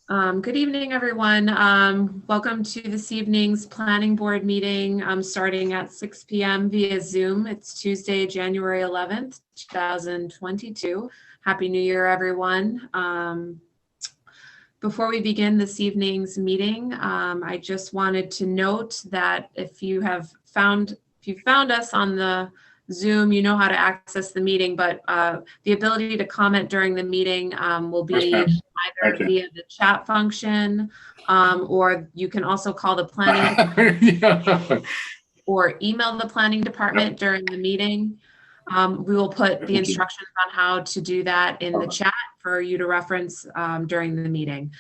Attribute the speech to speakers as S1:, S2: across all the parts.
S1: Good evening, everyone. Welcome to this evening's planning board meeting starting at 6 p.m. via Zoom. It's Tuesday, January 11th, 2022. Happy New Year, everyone. Before we begin this evening's meeting, I just wanted to note that if you found us on the Zoom, you know how to access the meeting, but the ability to comment during the meeting will be either via the chat function, or you can also call the planning department or email the planning department during the meeting. We will put the instructions on how to do that in the chat for you to reference during the meeting.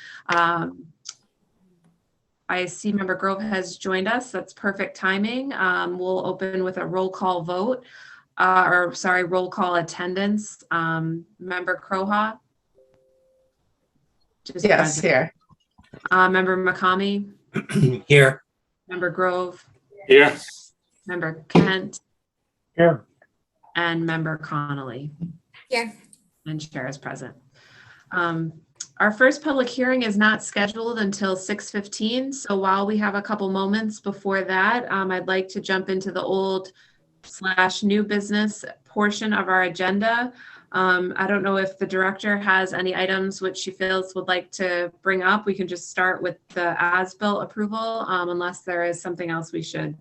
S1: I see Member Grove has joined us. That's perfect timing. We'll open with a roll call vote, roll call attendance. Member Croha?
S2: Yes,
S1: present.
S2: here.
S1: Member McCamey?
S3: Here.
S1: Member Grove?
S3: Here.
S1: Member Kent?
S3: Here.
S1: And Member Connelly?
S4: Here.
S1: And Chair is present. Our first public hearing is not scheduled until 6:15. So while we have a couple moments before that, I'd like to jump into the old/new business portion of our agenda. I don't know if the director has any items which she feels would like to bring up. We can just start with the as-built approval, unless there is something else we should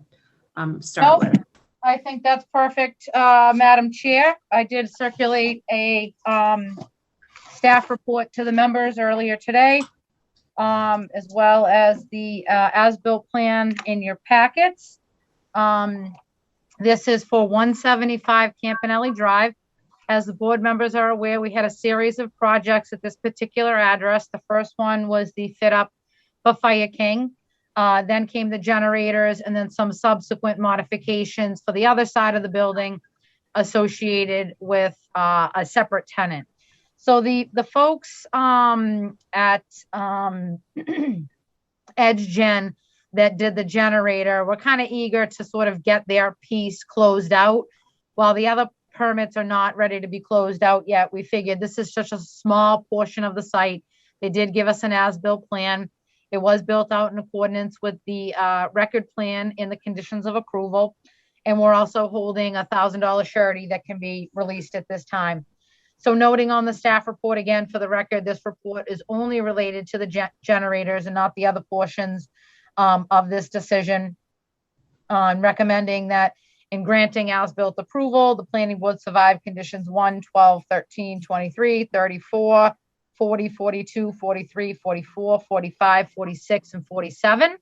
S1: start with.
S5: I think that's perfect, Madam Chair. I did circulate a staff report to the members earlier today, as well as the as-built plan in your packets. This is for 175 Campanelli Drive. As the board members are aware, we had a series of projects at this particular address. The first one was the fit up for Fire King. Then came the generators and then some subsequent modifications for the other side of the building associated with a separate tenant. So the folks at Edge Gen that did the generator were kind of eager to sort of get their piece closed out. While the other permits are not ready to be closed out yet, we figured this is such a small portion of the site. They did give us an as-built plan. It was built out in accordance with the record plan and the conditions of approval. And we're also holding $1,000 surety that can be released at this time. So noting on the staff report, again, for the record, this report is only related to the generators and not the other portions of this decision. Recommending that in granting as-built approval, the planning board survived conditions 1, 12, 13, 23, 34, 40, 42, 43, 44, 45, 46, and 47.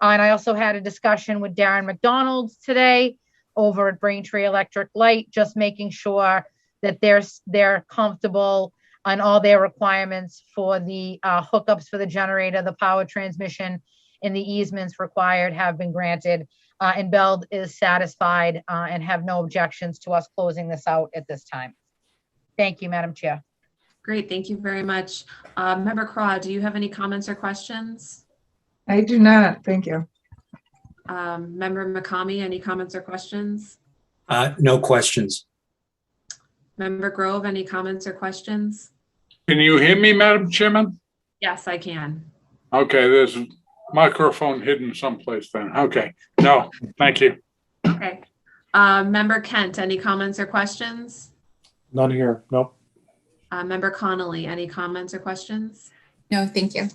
S5: And I also had a discussion with Darren McDonald today over at Braintree Electric Light, just making sure that they're comfortable on all their requirements for the hookups for the generator, the power transmission, and the easements required have been granted. And Beld is satisfied and have no objections to us closing this out at this time. Thank you, Madam Chair.
S1: Great, thank you very much. Member Craw, do you have any comments or questions?
S2: I do not, thank you.
S1: Member McCamey, any comments or questions?
S3: No questions.
S1: Member Grove, any comments or questions?
S6: Can you hear me, Madam Chairman?
S1: Yes, I can.
S6: Okay, there's a microphone hidden someplace then. Okay, no, thank you.
S1: Okay. Member Kent, any comments or questions?
S3: None here. Nope.
S1: Member Connelly, any comments or questions?
S4: No, thank you.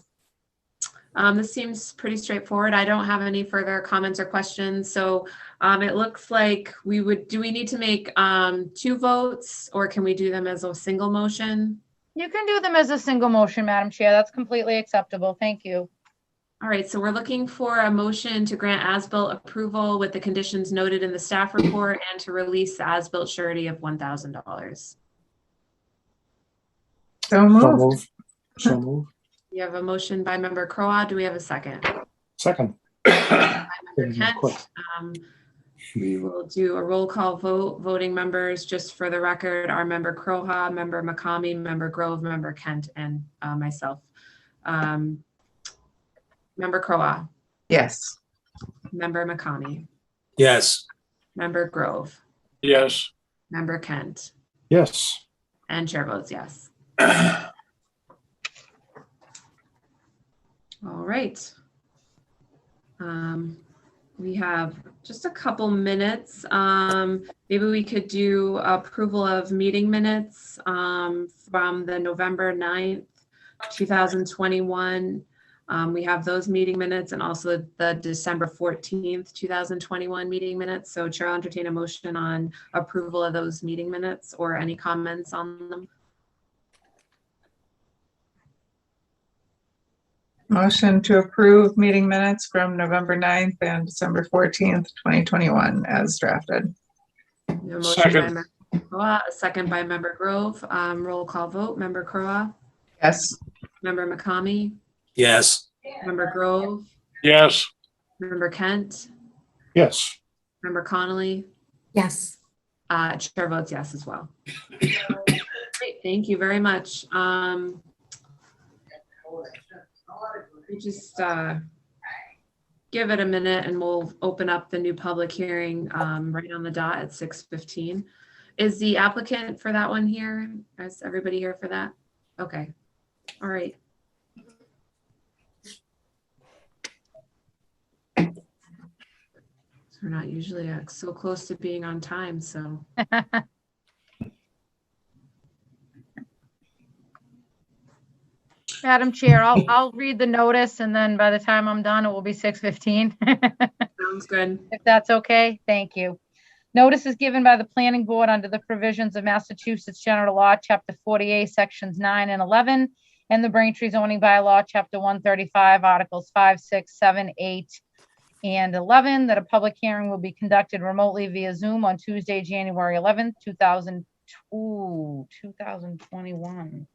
S1: This seems pretty straightforward. I don't have any further comments or questions. So it looks like do we need to make 2 votes, or can we do them as a single motion?
S5: You can do them as a single motion, Madam Chair. That's completely acceptable. Thank you.
S1: All right, so we're looking for a motion to grant as-built approval with the conditions noted in the staff report and to release the as-built surety of $1,000.
S2: So moved.
S3: So move.
S1: We have a motion by Member Croa. Do we have a second?
S3: Second.
S1: By Member Kent. We will do a roll call vote. Voting members, just for the record, are Member Croha, Member McCamey, Member Grove, Member Kent, and myself. Member Croa.
S2: Yes.
S1: Member McCamey.
S3: Yes.
S1: Member Grove.
S6: Yes.
S1: Member Kent.
S3: Yes.
S1: And chair votes yes. right. We have just a couple minutes. Maybe we could do approval of meeting minutes from the November 9th, 2021. We have those meeting minutes and also the December 14th, 2021 meeting minutes. So Chair will entertain a motion on approval of those meeting minutes or any comments on them.
S2: Motion to approve meeting minutes from November 9th and December 14th, 2021 as drafted.
S1: A motion by
S6: Second.
S1: Member Crowe, a second by Member Grove. Roll call vote. Member Crowe,
S2: Yes.
S1: Member McCamey,
S3: Yes.
S1: Member Grove,
S6: Yes.
S1: Member Kent,
S3: Yes.
S1: Member Connelly.
S4: Yes.
S1: Chair votes yes as well. Great, thank you very much. We just give it a minute and we'll open up the new public hearing right on the dot at 6:15. Is the applicant for that one here? Is everybody here for that? Okay, all right. We're not usually so close to being on time, so.
S5: Madam Chair, I'll read the notice and then by the time I'm done, it will be 6:15.
S1: Sounds good.
S5: If that's okay, thank you. Notice is given by the planning board under the provisions of Massachusetts General Law, Chapter 48, Sections 9 and 11, and the Braintree zoning bylaw, Chapter 135, Articles 5, 6, 7, 8, and 11, that a public hearing will be conducted remotely via Zoom on Tuesday, January 11th, 2021.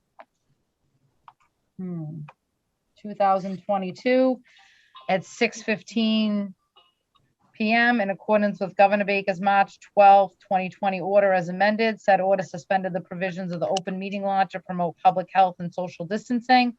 S5: 2022 at 6:15 p.m. in accordance with Governor Baker's March 12, 2020 order as amended. Said order suspended the provisions of the open meeting law to promote public health and social distancing.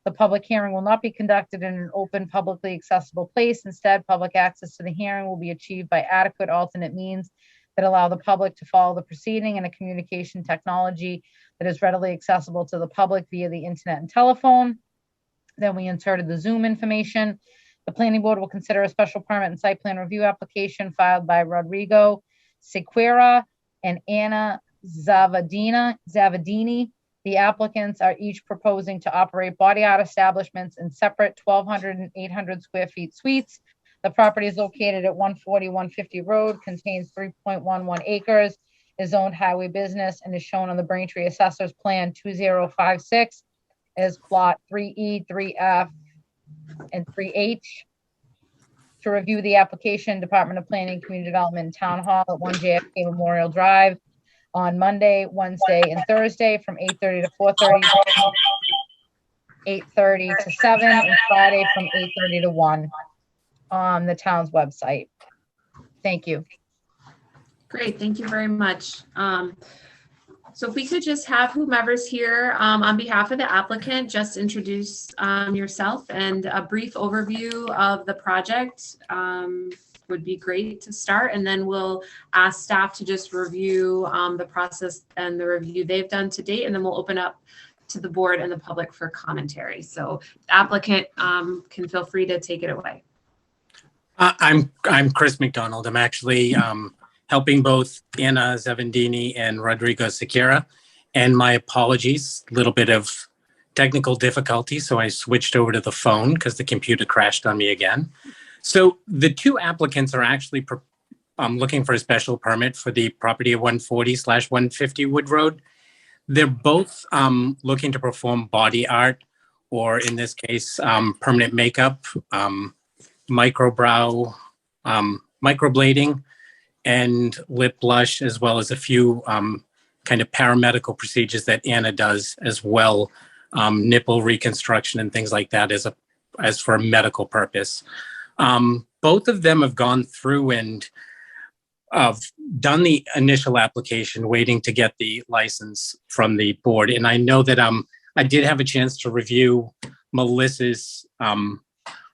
S5: The public hearing will not be conducted in an open, publicly accessible place. Instead, public access to the hearing will be achieved by adequate alternate means that allow the public to follow the proceeding in a communication technology that is readily accessible to the public via the internet and telephone. Then we inserted the Zoom information. The planning board will consider a special permit and site plan review application filed by Rodrigo Sequeira and Anna Zavadini. The applicants are each proposing to operate body art establishments in separate 1,200 and 800 square feet suites. The property is located at 140-150 Road, contains 3.11 acres, is zoned highway business, and is shown on the Braintree Assessor's Plan 2056 as Plot 3E, 3F, and 3H. To review the application, Department of Planning, Community Development, Town Hall at 1 JFK Memorial Drive on Monday, Wednesday, and Thursday from 8:30 to 4:30, 8:30 to 7, and Friday from 8:30 to 1 on the town's website. Thank you.
S1: Great, thank you very much. So if we could just have whomever's here on behalf of the applicant, just introduce yourself and a brief overview of the project would be great to start. And then we'll ask staff to just review the process and the review they've done to date. And then we'll open up to the board and the public for commentary. So applicant can feel free to take it away.
S7: I'm Chris McDonald. I'm actually helping both Anna Zavandini and Rodrigo Sequeira. And my apologies, a little bit of technical difficulty, so I switched over to the phone because the computer crashed on me again. So the two applicants are actually looking for a special permit for the property of 140/150 Wood Road. They're both looking to perform body art, or in this case, permanent makeup, microbrow, microblading, and lip blush, as well as a few kind of paramedical procedures that Anna does as well, nipple reconstruction and things like that as for a medical purpose. Both of them have gone through and done the initial application, waiting to get the license from the board. And I know that I did have a chance to review Melissa's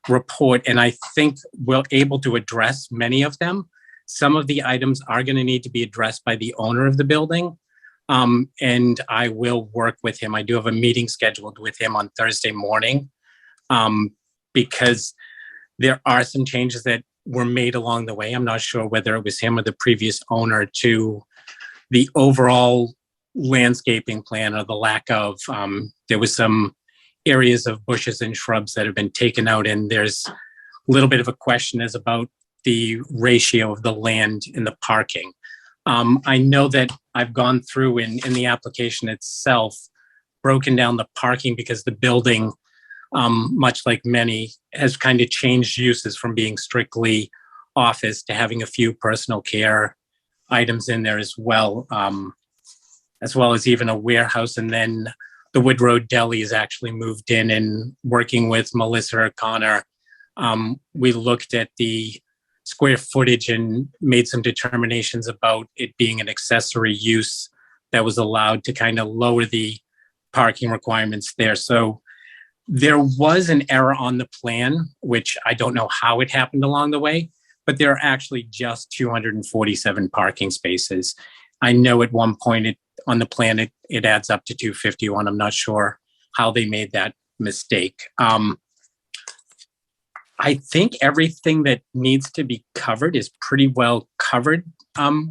S7: report, and I think we're able to address many of them. Some of the items are going to need to be addressed by the owner of the building, and I will work with him. I do have a meeting scheduled with him on Thursday morning because there are some changes that were made along the way. I'm not sure whether it was him or the previous owner to the overall landscaping plan or the lack of. There was some areas of bushes and shrubs that have been taken out, and there's a little bit of a question as about the ratio of the land in the parking. I know that I've gone through in the application itself, broken down the parking because the building, much like many, has kind of changed uses from being strictly office to having a few personal care items in there as well as even a warehouse. And then the Wood Road Deli is actually moved in, and working with Melissa O'Connor, we looked at the square footage and made some determinations about it being an accessory use that was allowed to kind of lower the parking requirements there. So there was an error on the plan, which I don't know how it happened along the way, but there are actually just 247 parking spaces. I know at one point on the plan, it adds up to 251. I'm not sure how they made that mistake. I think everything that needs to be covered is pretty well covered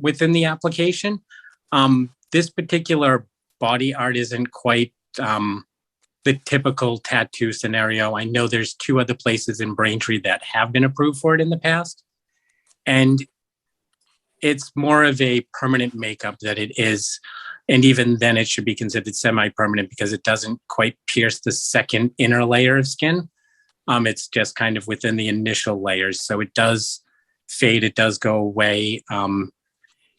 S7: within the application. This particular body art isn't quite the typical tattoo scenario. I know there's 2 other places in Braintree that have been approved for it in the past. And it's more of a permanent makeup that it is. And even then it should be considered semi-permanent because it doesn't quite pierce the second inner layer of skin. It's just kind of within the initial layers. So it does fade, it does go away.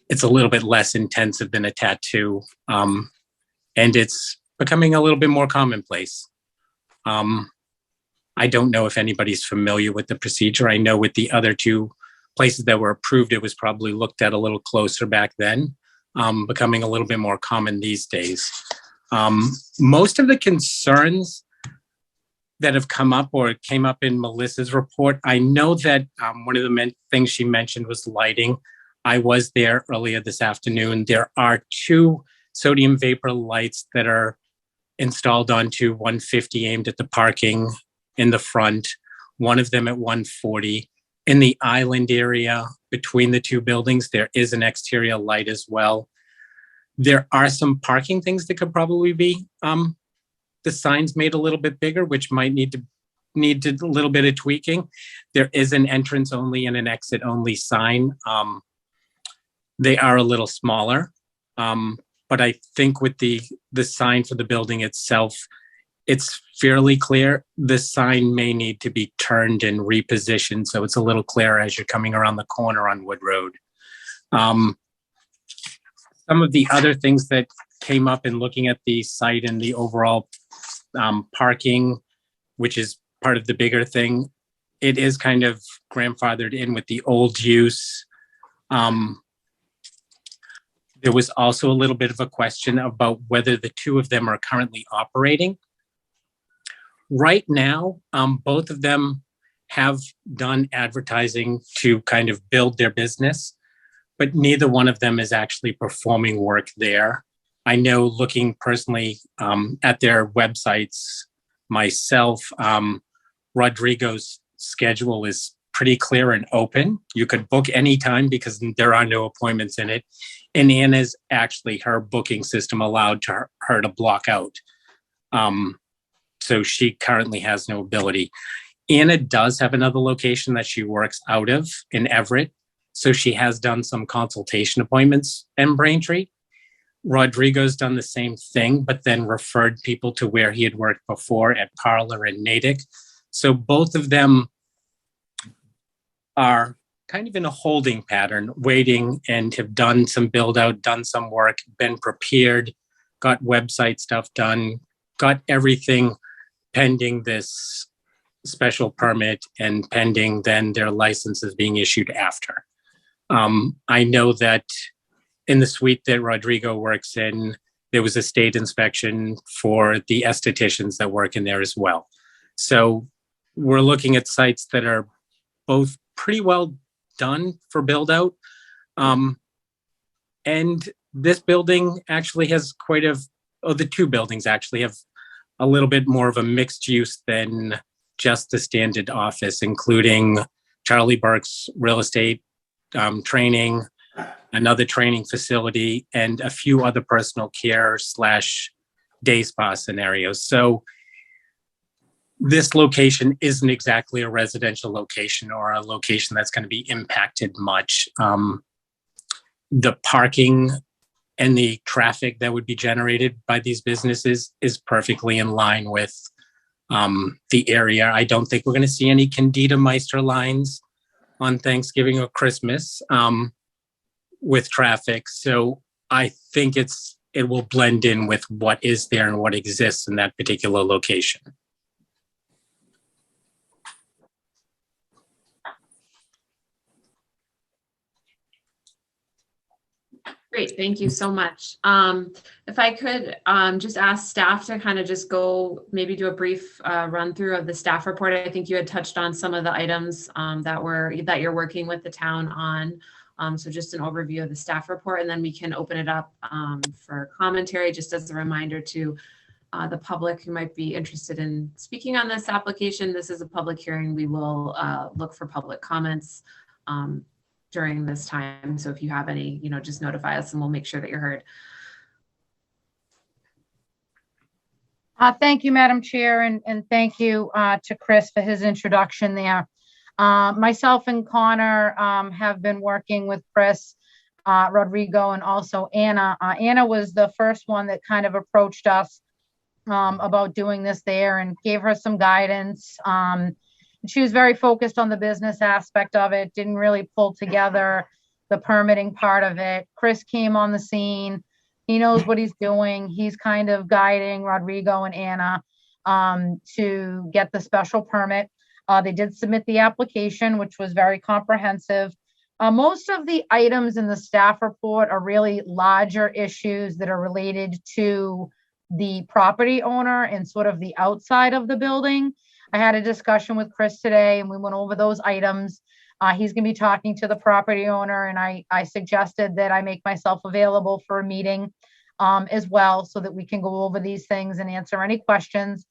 S7: It's a little bit less intensive than a tattoo. And it's becoming a little bit more commonplace. I don't know if anybody's familiar with the procedure. I know with the other 2 places that were approved, it was probably looked at a little closer back then, becoming a little bit more common these days. Most of the concerns that have come up or came up in Melissa's report, I know that one of the things she mentioned was lighting. I was there earlier this afternoon. There are 2 sodium vapor lights that are installed onto 150 aimed at the parking in the front, one of them at 140. In the island area between the 2 buildings, there is an exterior light as well. There are some parking things that could probably be the signs made a little bit bigger, which might need a little bit of tweaking. There is an entrance only and an exit only sign. They are a little smaller, but I think with the sign for the building itself, it's fairly clear. The sign may need to be turned and repositioned so it's a little clearer as you're coming around the corner on Wood Road. Some of the other things that came up in looking at the site and the overall parking, which is part of the bigger thing, it is kind of grandfathered in with the old use. There was also a little bit of a question about whether the 2 of them are currently operating. Right now, both of them have done advertising to kind of build their business, but neither one of them is actually performing work there. I know, looking personally at their websites myself, Rodrigo's schedule is pretty clear and open. You could book anytime because there are no appointments in it. And Anna's actually, her booking system allowed her to block out. So she currently has no ability. Anna does have another location that she works out of in Everett. So she has done some consultation appointments in Braintree. Rodrigo's done the same thing, but then referred people to where he had worked before at Parlor and Natick. So both of them are kind of in a holding pattern, waiting, and have done some build out, done some work, been prepared, got website stuff done, got everything pending this special permit and pending then their licenses being issued after. I know that in the suite that Rodrigo works in, there was a state inspection for the estheticians that work in there as well. So we're looking at sites that are both pretty well done for build out. And this building actually has the 2 buildings actually have a little bit more of a mixed use than just the standard office, including Charlie Burke's real estate training, another training facility, and a few other personal care / day spa scenarios. So this location isn't exactly a residential location or a location that's going to be impacted much. The parking and the traffic that would be generated by these businesses is perfectly in line with the area. I don't think we're going to see any Candida Meister lines on Thanksgiving or Christmas with traffic. So I think it will blend in with what is there and what exists in that particular location.
S1: Great, thank you so much. If I could just ask staff to kind of just go, maybe do a brief run through of the staff report. I think you had touched on some of the items that you're working with the town on. So just an overview of the staff report, and then we can open it up for commentary. Just as a reminder to the public who might be interested in speaking on this application, this is a public hearing. We will look for public comments during this time. So if you have any, just notify us and we'll make sure that you're heard.
S5: Thank you, Madam Chair, and thank you to Chris for his introduction there. Myself and Connor have been working with Chris, Rodrigo, and also Anna. Anna was the first one that kind of approached us about doing this there and gave her some guidance. She was very focused on the business aspect of it, didn't really pull together the permitting part of it. Chris came on the scene. He knows what he's doing. He's kind of guiding Rodrigo and Anna to get the special permit. They did submit the application, which was very comprehensive. Most of the items in the staff report are really larger issues that are related to the property owner and sort of the outside of the building. I had a discussion with Chris today and we went over those items. He's going to be talking to the property owner, and I suggested that I make myself available for a meeting as well so that we can go over these things and answer any questions.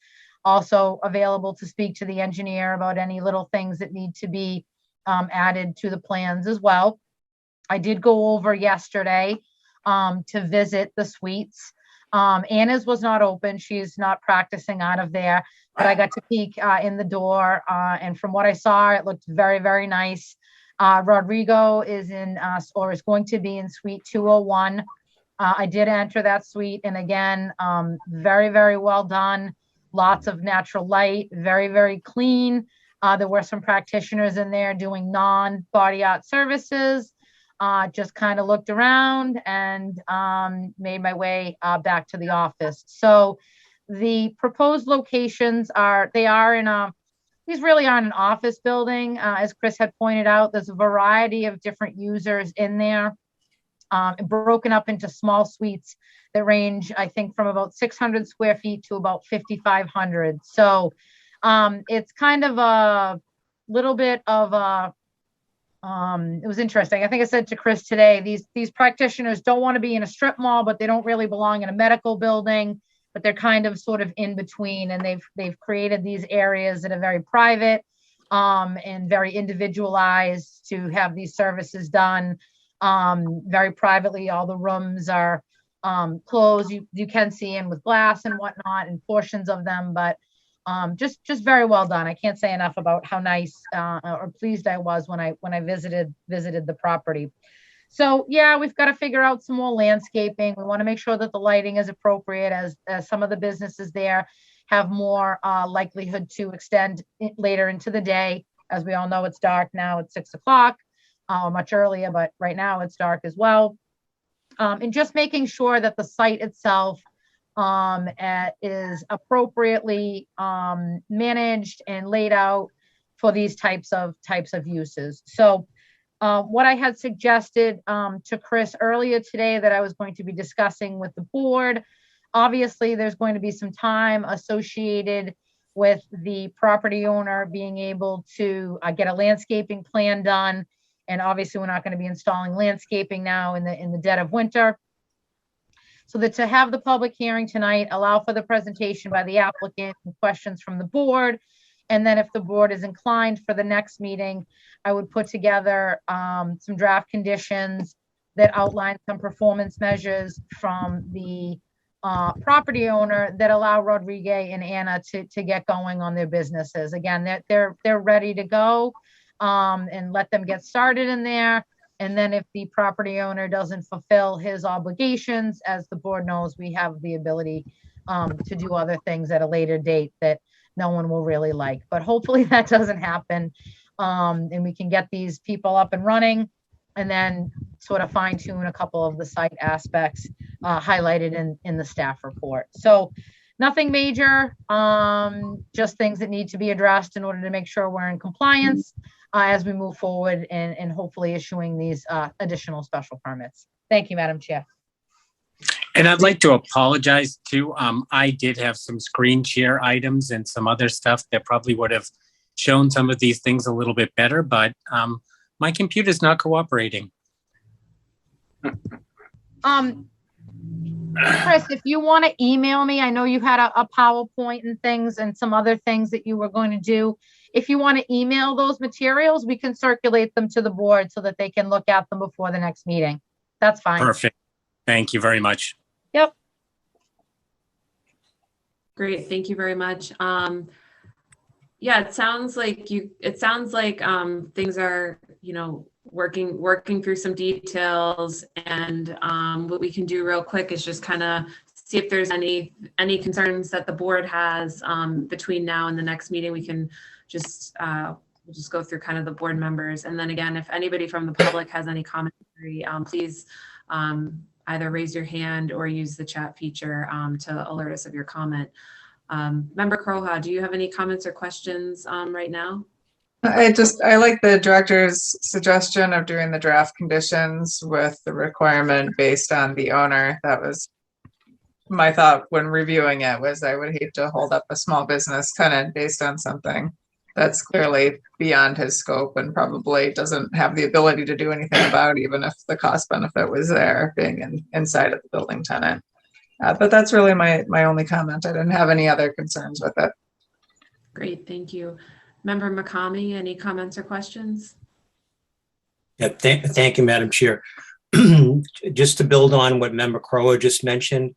S5: Also available to speak to the engineer about any little things that need to be added to the plans as well. I did go over yesterday to visit the suites. Anna's was not open. She's not practicing out of there, but I got to peek in the door. And from what I saw, it looked very, very nice. Rodrigo is in, or is going to be in suite 201. I did enter that suite. And again, very, very well done. Lots of natural light, very, very clean. There were some practitioners in there doing non-body art services. Just kind of looked around and made my way back to the office. So the proposed locations these really aren't an office building. As Chris had pointed out, there's a variety of different users in there, broken up into small suites that range, I think, from about 600 square feet to about 5,500. So it's kind of a little bit of a, it was interesting. I think I said to Chris today, these practitioners don't want to be in a strip mall, but they don't really belong in a medical building, but they're kind of sort of in between, and they've created these areas that are very private and very individualized to have these services done very privately. All the rooms are closed. You can see in with glass and whatnot and portions of them, but just very well done. I can't say enough about how nice or pleased I was when I visited the property. So yeah, we've got to figure out some more landscaping. We want to make sure that the lighting is appropriate as some of the businesses there have more likelihood to extend later into the day. As we all know, it's dark now at 6 o'clock, much earlier, but right now it's dark as well. And just making sure that the site itself is appropriately managed and laid out for these types of uses. So what I had suggested to Chris earlier today that I was going to be discussing with the board, obviously there's going to be some time associated with the property owner being able to get a landscaping plan done. And obviously we're not going to be installing landscaping now in the dead of winter. So that to have the public hearing tonight, allow for the presentation by the applicant and questions from the board, And then if the board is inclined for the next meeting, I would put together some draft conditions that outline some performance measures from the property owner that allow Rodriguez and Anna to get going on their businesses. Again, they're ready to go, and let them get started in there. And then if the property owner doesn't fulfill his obligations, as the board knows, we have the ability to do other things at a later date that no one will really like. But hopefully that doesn't happen. And we can get these people up and running, and then sort of fine tune a couple of the site aspects highlighted in the staff report. So nothing major, just things that need to be addressed in order to make sure we're in compliance as we move forward and hopefully issuing these additional special permits. Thank you, Madam Chair.
S7: And I'd like to apologize too. I did have some screen share items and some other stuff that probably would have shown some of these things a little bit better, but my computer's not cooperating.
S5: Chris, if you want to email me, I know you had a PowerPoint and things and some other things that you were going to do. If you want to email those materials, we can circulate them to the board so that they can look at them before the next meeting. That's fine.
S7: Perfect. Thank you very much.
S5: Yep.
S1: Great, thank you very much. Yeah, it sounds like things are, working through some details, and what we can do real quick is just kind of see if there's any concerns that the board has between now and the next meeting. We can just we'll just go through kind of the board members, and then again, if anybody from the public has any commentary, please either raise your hand or use the chat feature to alert us of your comment. Member Croha, do you have any comments or questions right now?
S2: I like the director's suggestion of doing the draft conditions with the requirement based on the owner. That was my thought when reviewing it, was I would hate to hold up a small business tenant based on something that's clearly beyond his scope and probably doesn't have the ability to do anything about, even if the cost benefit was there, being inside of the building tenant. But that's really my only comment. I didn't have any other concerns with it.
S1: Great, thank you. Member McCamey, any comments or questions?
S3: Yeah, thank you, Madam Chair. Just to build on what Member Crowe just mentioned,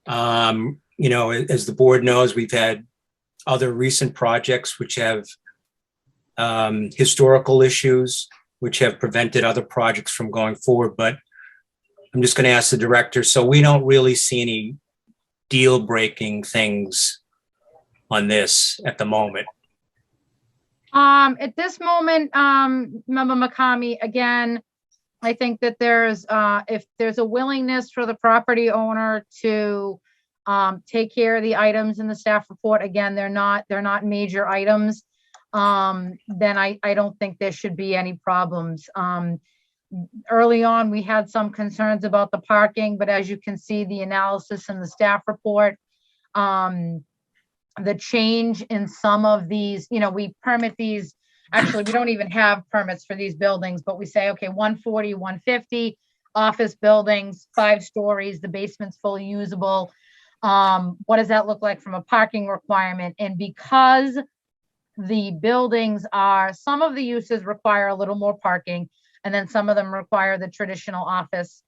S3: as the board knows, we've had other recent projects which have historical issues, which have prevented other projects from going forward. But I'm just going to ask the director, so we don't really see any deal-breaking things on this at the moment.
S5: At this moment, Member McCamey, again, I think that there's if there's a willingness for the property owner to take care of the items in the staff report, again, they're not major items, then I don't think there should be any problems. Early on, we had some concerns about the parking, but as you can see, the analysis in the staff report, the change in some of these, we permit these, actually, we don't even have permits for these buildings, but we say, okay, 140, 150, office buildings, 5 stories, the basement's fully usable. What does that look like from a parking requirement? And because the buildings some of the uses require a little more parking, and then some of them require the traditional office,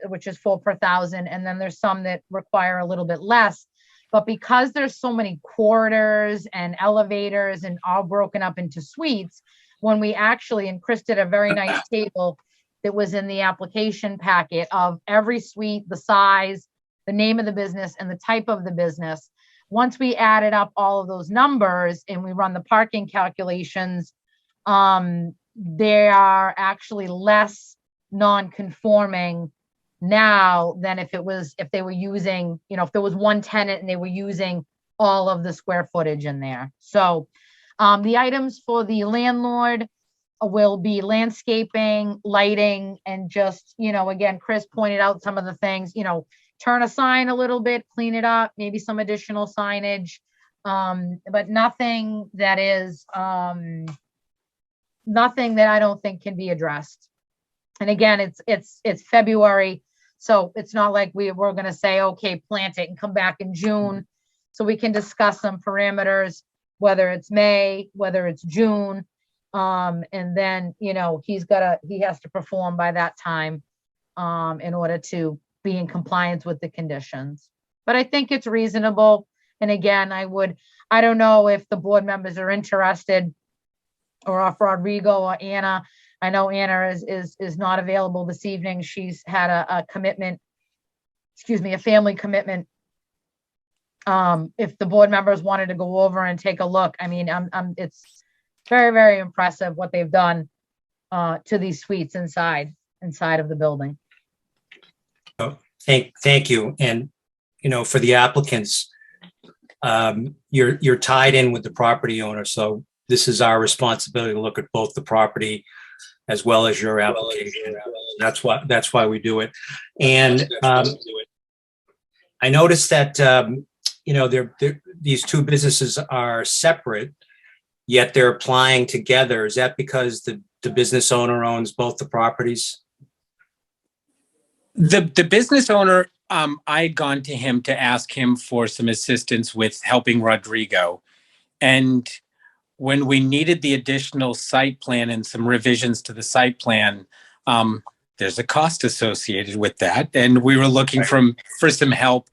S5: which is 4 per 1,000. And then there's some that require a little bit less. But because there's so many corridors and elevators and all broken up into suites, when we actually, and Chris did a very nice table that was in the application packet of every suite, the size, the name of the business, and the type of the business. Once we added up all of those numbers and we run the parking calculations, they are actually less non-conforming now than if they were using, if there was one tenant and they were using all of the square footage in there. So the items for the landlord will be landscaping, lighting, and just, again, Chris pointed out some of the things, turn a sign a little bit, clean it up, maybe some additional signage, but nothing that is, nothing that I don't think can be addressed. And again, it's February, so it's not like we're going to say, okay, plant it and come back in June. So we can discuss some parameters. whether it's May, whether it's June. And then, he has to perform by that time in order to be in compliance with the conditions. But I think it's reasonable. And again, I don't know if the board members are interested, or if Rodrigo or Anna. I know Anna is not available this evening. She's had a commitment, a family commitment. If the board members wanted to go over and take a look, I mean, it's very, very impressive what they've done to these suites inside of the building.
S3: Thank you. And, for the applicants, you're tied in with the property owner. So this is our responsibility to look at both the property as well as your application. That's why we do it. And I noticed that, these two businesses are separate, yet they're applying together. Is that because the business owner owns both the properties?
S7: The business owner, I had gone to him to ask him for some assistance with helping Rodrigo. And when we needed the additional site plan and some revisions to the site plan, there's a cost associated with that. And we were looking for some help.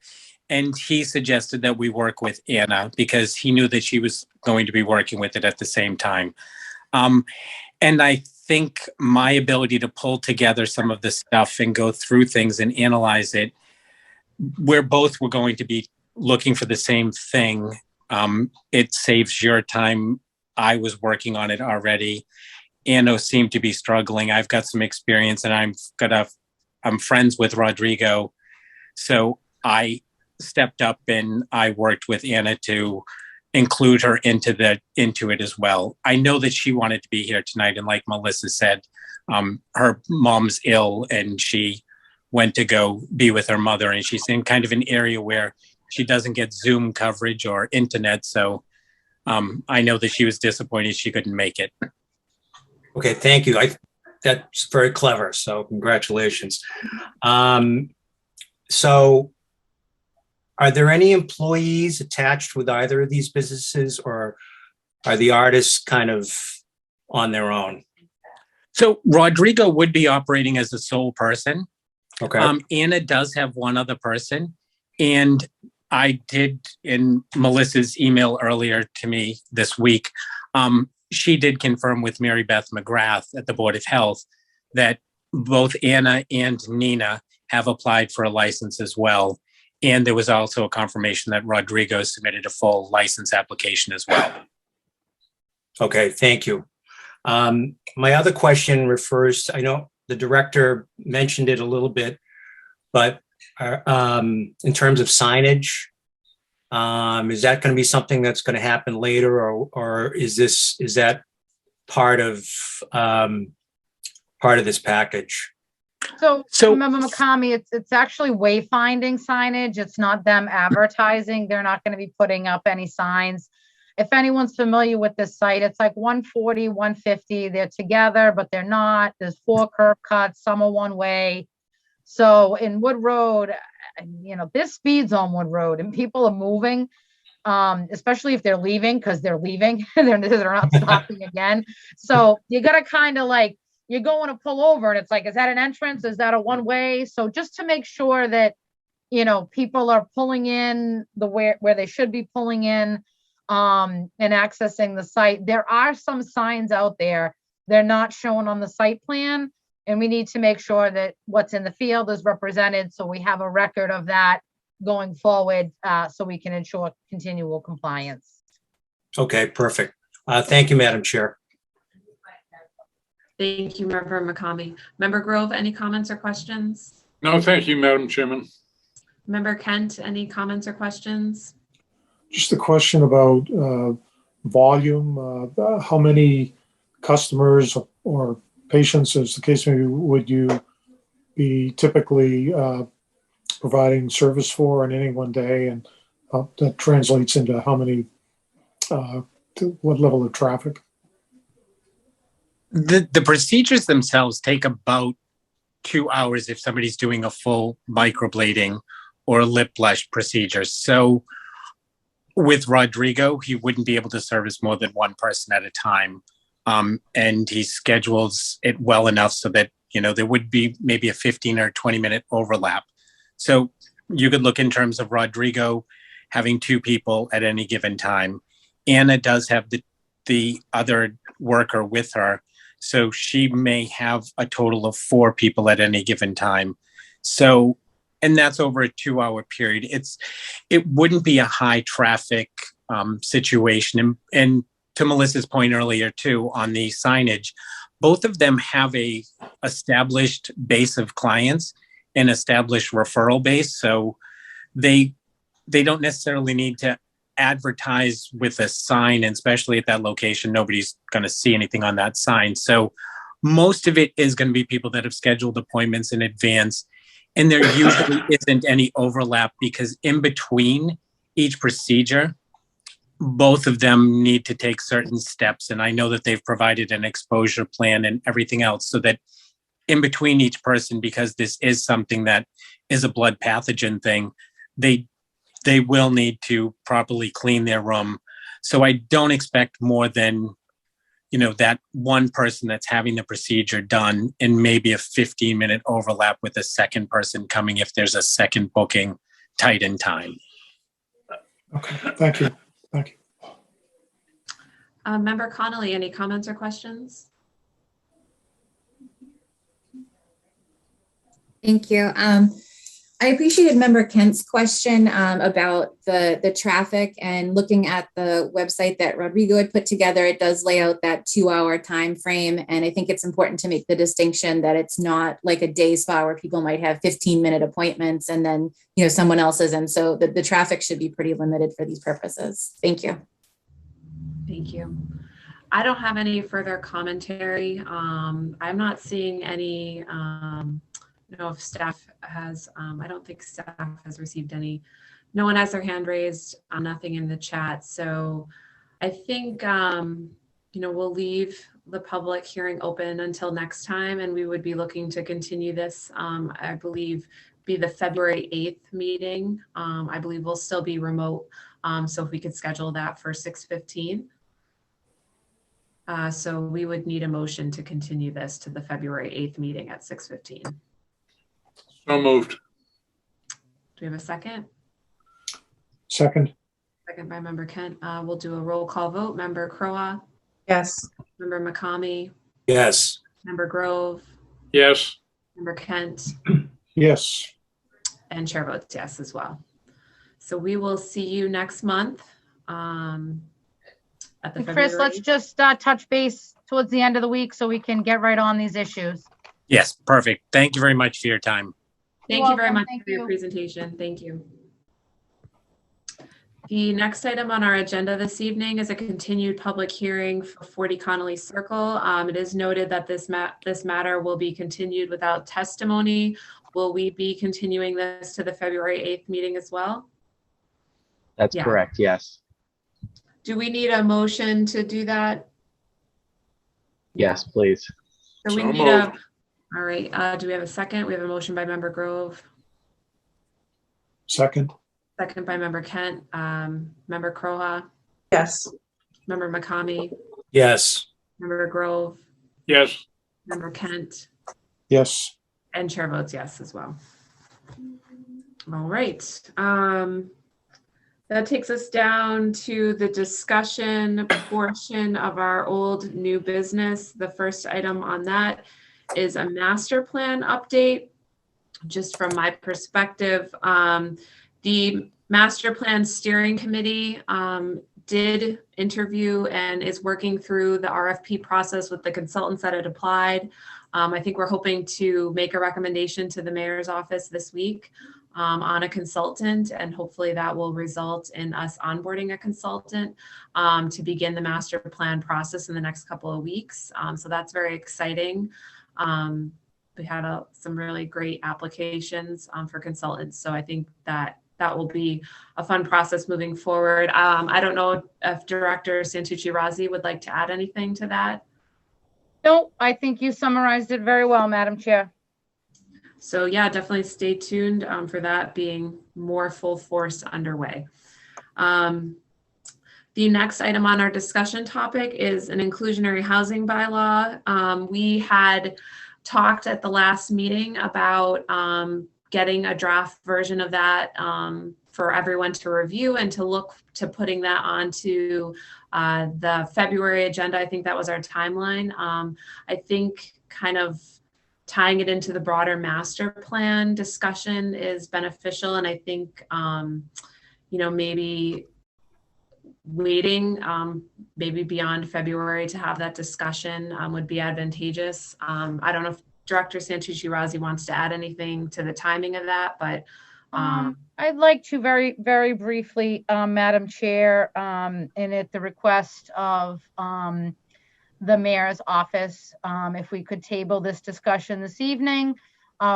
S7: And he suggested that we work with Anna because he knew that she was going to be working with it at the same time. And I think my ability to pull together some of the stuff and go through things and analyze it, we're going to be looking for the same thing. It saves your time. I was working on it already. Anna seemed to be struggling. I've got some experience, and I'm friends with Rodrigo. So I stepped up and I worked with Anna to include her into it as well. I know that she wanted to be here tonight, and like Melissa said, her mom's ill and she went to go be with her mother, and she's in kind of an area where she doesn't get Zoom coverage or internet. So I know that she was disappointed she couldn't make it.
S3: Okay, thank you. That's very clever. So congratulations. So are there any employees attached with either of these businesses, or are the artists kind of on their own?
S7: So Rodrigo would be operating as a sole person.
S3: Okay.
S7: Anna does have one other person. And I did, in Melissa's email earlier to me this week, she did confirm with Mary Beth McGrath at the Board of Health that both Anna and Nina have applied for a license as well. And there was also a confirmation that Rodrigo submitted a full license application as well.
S3: Okay, thank you. My other question refers, I know the director mentioned it a little bit, but in terms of signage, is that going to be something that's going to happen later, or is that part of this package?
S5: So remember, McCamey, it's actually wayfinding signage. It's not them advertising. They're not going to be putting up any signs. If anyone's familiar with this site, it's like 140, 150. They're together, but they're not. There's 4 curb cuts. Some are one way. So in Wood Road, there's speeds on Wood Road, and people are moving, especially if they're leaving, because they're leaving. they're not stopping again. So you got to kind of you're going to pull over, and it's like, is that an entrance? Is that a one way? So just to make sure that, people are pulling in where they should be pulling in, and accessing the site. There are some signs out there. They're not shown on the site plan, and we need to make sure that what's in the field is represented. So we have a record of that going forward, so we can ensure continual compliance.
S3: Okay, perfect. Thank you, Madam Chair.
S1: Thank you, Member McCamey. Member Grove, any comments or questions?
S6: No, thank you, Madam Chairman.
S1: Member Kent, any comments or questions?
S4: Just a question about volume. How many customers or patients, as the case may be, would you be typically providing service for in any one day, and that translates into how many, what level of traffic?
S7: The procedures themselves take about 2 hours if somebody's doing a full microblading or a lip blush procedure. So with Rodrigo, he wouldn't be able to service more than one person at a time. And he schedules it well enough so that, there would be maybe a 15 or 20-minute overlap. So you could look in terms of Rodrigo having 2 people at any given time. Anna does have the other worker with her, so she may have a total of 4 people at any given time. So, and that's over a 2-hour period. It wouldn't be a high traffic situation. And to Melissa's point earlier too, on the signage, both of them have a established base of clients and established referral base. So they don't necessarily need to advertise with a sign, and especially at that location, nobody's going to see anything on that sign. So most of it is going to be people that have scheduled appointments in advance, and there usually isn't any overlap because in between each procedure, both of them need to take certain steps. And I know that they've provided an exposure plan and everything else so that in between each person, because this is something that is a blood pathogen thing, they will need to properly clean their room. So I don't expect more than, that one person that's having the procedure done and maybe a 15-minute overlap with a second person coming if there's a second booking tight in time.
S4: Okay, thank you. Thank you.
S1: Member Connelly, any comments or questions?
S8: Thank you. I appreciated Member Kent's question about the traffic, and looking at the website that Rodrigo had put together, it does lay out that 2-hour time frame. And I think it's important to make the distinction that it's not like a day spa where people might have 15-minute appointments and then, someone else's. And so the traffic should be pretty limited for these purposes. Thank you.
S1: Thank you. I don't have any further commentary. I'm not seeing any, if staff has, I don't think staff has received any, no one has their hand raised, nothing in the chat. So I think, we'll leave the public hearing open until next time, and we would be looking to continue this, I believe, be the February 8th meeting. I believe we'll still be remote. So if we could schedule that for 6:15. So we would need a motion to continue this to the February 8th meeting at 6:15.
S6: So moved.
S1: Do we have a second?
S4: Second.
S1: Second by Member Kent. We'll do a roll call vote. Member Croa,
S2: Yes.
S1: Member McCamey,
S3: Yes.
S1: Member Grove,
S6: Yes.
S1: Member Kent,
S4: Yes.
S1: and chair votes yes as well. So we will see you next month at the
S5: And Chris,
S1: February.
S5: let's just touch base towards the end of the week so we can get right on these issues.
S7: Yes, perfect. Thank you very much for your time.
S1: Thank you very
S5: welcome.
S1: much
S5: Thank
S1: for your
S5: you.
S1: presentation. Thank you. The next item on our agenda this evening is a continued public hearing for 40 Connelly Circle. It is noted that this matter will be continued without testimony. Will we be continuing this to the February 8th meeting as well?
S9: That's
S1: Yeah.
S9: correct, yes.
S1: Do we need a motion to do that?
S9: Yes, please.
S1: So we
S6: So
S1: need
S6: moved.
S1: all right, do we have a second? We have a motion by Member Grove,
S4: Second.
S1: second by Member Kent, Member Croha,
S2: Yes.
S1: Member McCamey,
S3: Yes.
S1: Member Grove,
S6: Yes.
S1: Member Kent,
S4: Yes.
S1: and chair votes yes as well. All right. That takes us down to the discussion portion of our old new business. The first item on that is a master plan update. Just from my perspective, the master plan steering committee did interview and is working through the RFP process with the consultants that had applied. I think we're hoping to make a recommendation to the mayor's office this week on a consultant, and hopefully that will result in us onboarding a consultant to begin the master plan process in the next couple of weeks. So that's very exciting. We had some really great applications for consultants. So I think that will be a fun process moving forward. I don't know if Director Santucci-Razzi would like to add anything to that.
S5: No, I think you summarized it very well, Madam Chair.
S1: So yeah, definitely stay tuned for that being more full force underway. The next item on our discussion topic is an inclusionary housing bylaw. We had talked at the last meeting about getting a draft version of that for everyone to review and to look to putting that onto the February agenda. I think that was our timeline. I think kind of tying it into the broader master plan discussion is beneficial. And I think, maybe waiting maybe beyond February to have that discussion would be advantageous. I don't know if Director Santucci-Razzi wants to add anything to the timing of that, but
S5: I'd like to very, very briefly, Madam Chair, and at the request of the mayor's office, if we could table this discussion this evening.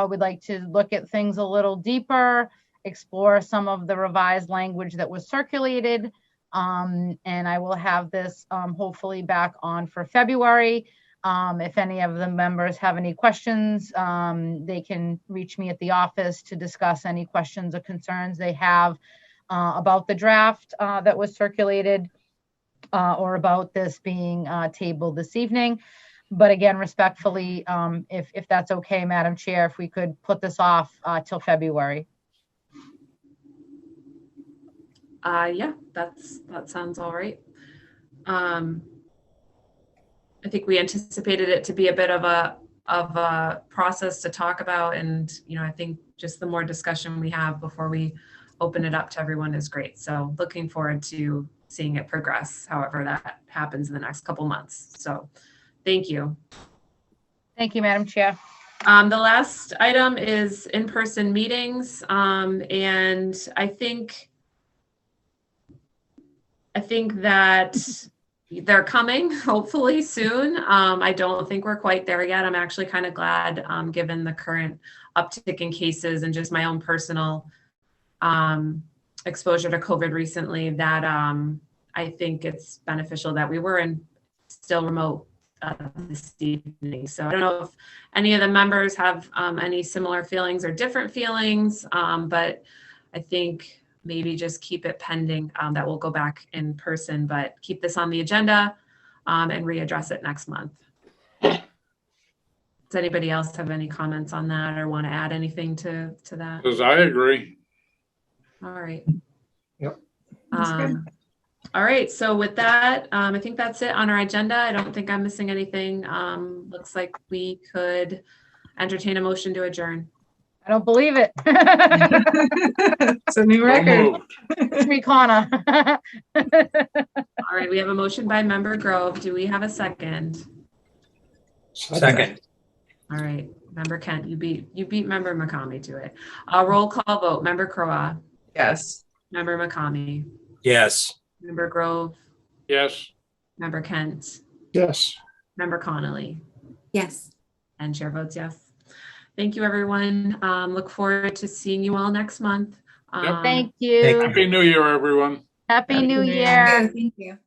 S5: We'd like to look at things a little deeper, explore some of the revised language that was circulated, and I will have this hopefully back on for February. If any of the members have any questions, they can reach me at the office to discuss any questions or concerns they have about the draft that was circulated or about this being tabled this evening. But again, respectfully, if that's okay, Madam Chair, if we could put this off till February.
S1: Yeah, that sounds all right. I think we anticipated it to be a bit of a process to talk about, and I think just the more discussion we have before we open it up to everyone is great. So looking forward to seeing it progress, however that happens in the next couple months. So thank you.
S5: Thank you, Madam Chair.
S1: The last item is in-person meetings, and I think that they're coming hopefully soon. I don't think we're quite there yet. I'm actually kind of glad, given the current uptick in cases and just my own personal exposure to COVID recently, that I think it's beneficial that we were still remote this evening. So I don't know if any of the members have any similar feelings or different feelings, but I think maybe just keep it pending that we'll go back in person, but keep this on the agenda and readdress it next month. Does anybody else have any comments on that or want to add anything to that?
S6: Because I agree.
S1: All right.
S4: Yep.
S1: All right. So with that, I think that's it on our agenda. I don't think I'm missing anything. Looks like we could entertain a motion to adjourn.
S5: I don't believe it.
S2: It's a new
S6: So
S2: record.
S6: moved.
S5: It's me, Connor.
S1: All right. We have a motion by Member Grove. Do we have a second?
S3: Second.
S1: All right. Member Kent, you beat Member McCamey to it. Roll call vote. Member Croa.
S2: Yes.
S1: Member McCamey.
S3: Yes.
S1: Member Grove.
S6: Yes.
S1: Member Kent.
S4: Yes.
S1: Member Connelly.
S8: Yes.
S1: And chair votes yes. Thank you, everyone. Look forward to seeing you all next month.
S6: Yep.
S5: Thank you.
S3: Thank
S6: Happy New Year, everyone.
S5: Happy New
S2: Happy New
S5: Year.
S8: Thank you.